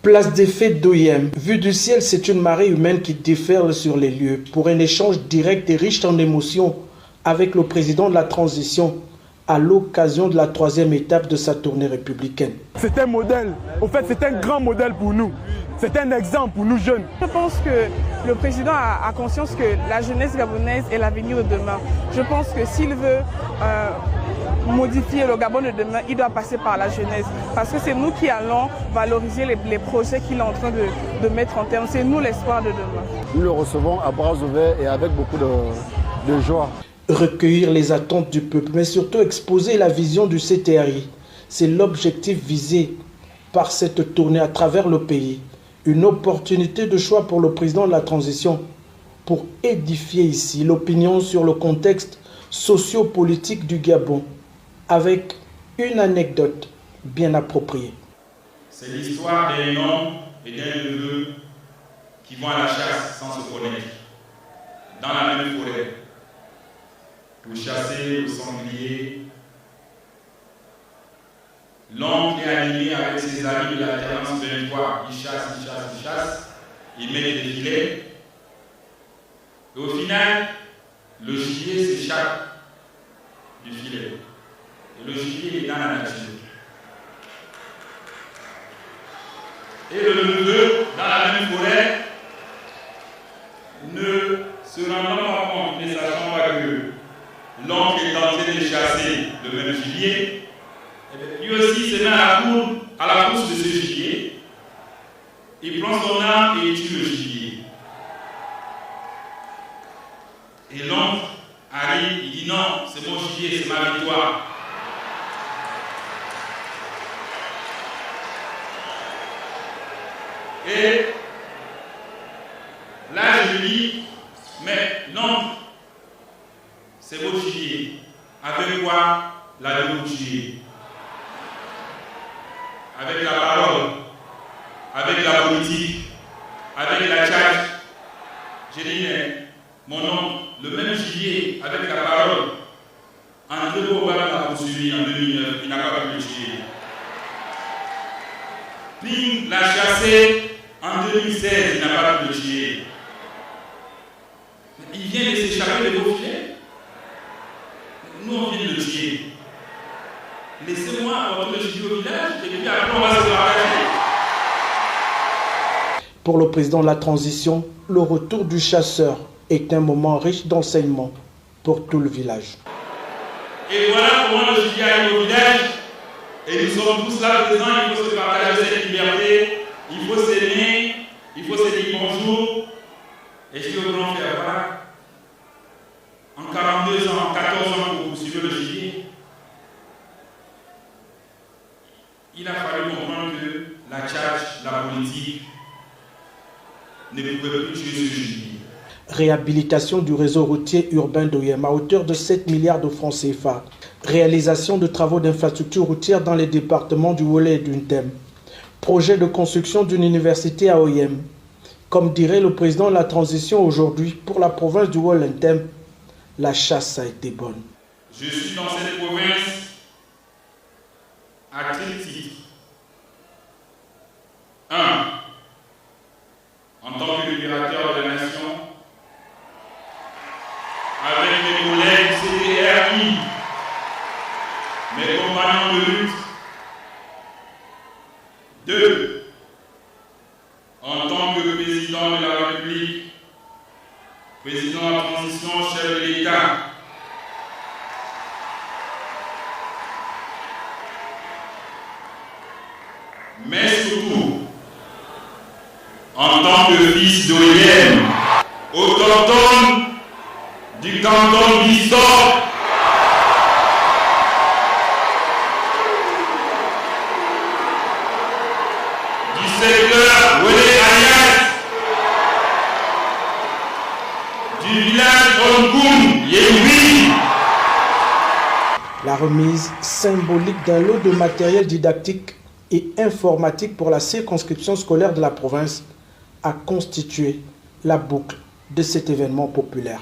Place des fêtes d'OIM. Vue du ciel, c'est une marée humaine qui déferle sur les lieux pour un échange direct et riche en émotions avec le président de la transition à l'occasion de la 3e étape de sa tournée républicaine. C'est un modèle, en fait c'est un grand modèle pour nous, c'est un exemple pour nous jeunes. Je pense que le président a conscience que la jeunesse gabonaise est l'avenir de demain. Je pense que s'il veut modifier le Gabon de demain, il doit passer par la jeunesse. Parce que c'est nous qui allons valoriser les projets qu'il est en train de mettre en terme. C'est nous l'espoir de demain. Nous le recevons à bras ouverts et avec beaucoup de joie. Recueillir les attentes du peuple, mais surtout exposer la vision du CTRI. C'est l'objectif visé par cette tournée à travers le pays. Une opportunité de choix pour le président de la transition pour édifier ici l'opinion sur le contexte socio-politique du Gabon avec une anecdote bien appropriée. C'est l'histoire d'un homme et d'un neveu qui vont à la chasse sans se connaître, dans la même forêt, pour chasser le sanglier. L'oncle est animé avec ses amis de l'alternance 23. Il chasse, il met des filets. Et au final, le gibier s'échappe du filet. Et le gibier est dans la nature. Et le neveu, dans la même forêt, ne se rendant pas compte, ne sachant pas que l'oncle est tenté de chasser le même gibier, lui aussi se met à la course de ce gibier. Il prend son arme et il tue le gibier. Et l'oncle arrive, il dit non, c'est mon gibier, c'est ma victoire. Et là je lui dis, mais l'oncle, c'est votre gibier. Avec quoi l'avez-vous tué? Avec la parole, avec la politique, avec la charge. J'ai dit, mais mon oncle, le même gibier avec la parole, André Boba l'a poursuivi en 2009, il n'a pas pu le tuer. Ping l'a chassé en 2016, il n'a pas pu le tuer. Il vient de s'échapper de vos filets. Nous, on vient de le tuer. Laissez-moi apporter le gibier au village et puis après on va se partager. Pour le président de la transition, le retour du chasseur est un moment riche d'enseignements pour tout le village. Et voilà comment le gibier arrive au village. Et nous sommes tous là présents, il faut se partager cette liberté, il faut s'aimer, il faut se dire bonjour. Et je dis au grand frère, voilà, en 42 ans, 14 ans pour poursuivre le gibier, il a fallu comprendre que la charge, la politique, ne pouvait plus tuer ce gibier. Réhabilitation du réseau routier urbain d'OIM à hauteur de 7 milliards de francs CFA. Réalisation de travaux d'infrastructures routières dans les départements du Wolé et d'Untem. Projet de construction d'une université à OIM. Comme dirait le président de la transition aujourd'hui, pour la province du Wolé-Untem, la chasse a été bonne. Je suis dans cette province à quel titre? 1. En tant que libérateur de la nation, avec mes collègues CTRI, mes compagnons de lutte. 2. En tant que président de la République, président de la transition, chef de l'État. Mais surtout, en tant que fils d'OIM, autochtone du canton d'Issor, du secteur Wolé-Ayat, du village Onkoum, Yehoui. La remise symbolique d'un lot de matériel didactique et informatique pour la circonscription scolaire de la province a constitué la boucle de cet événement populaire.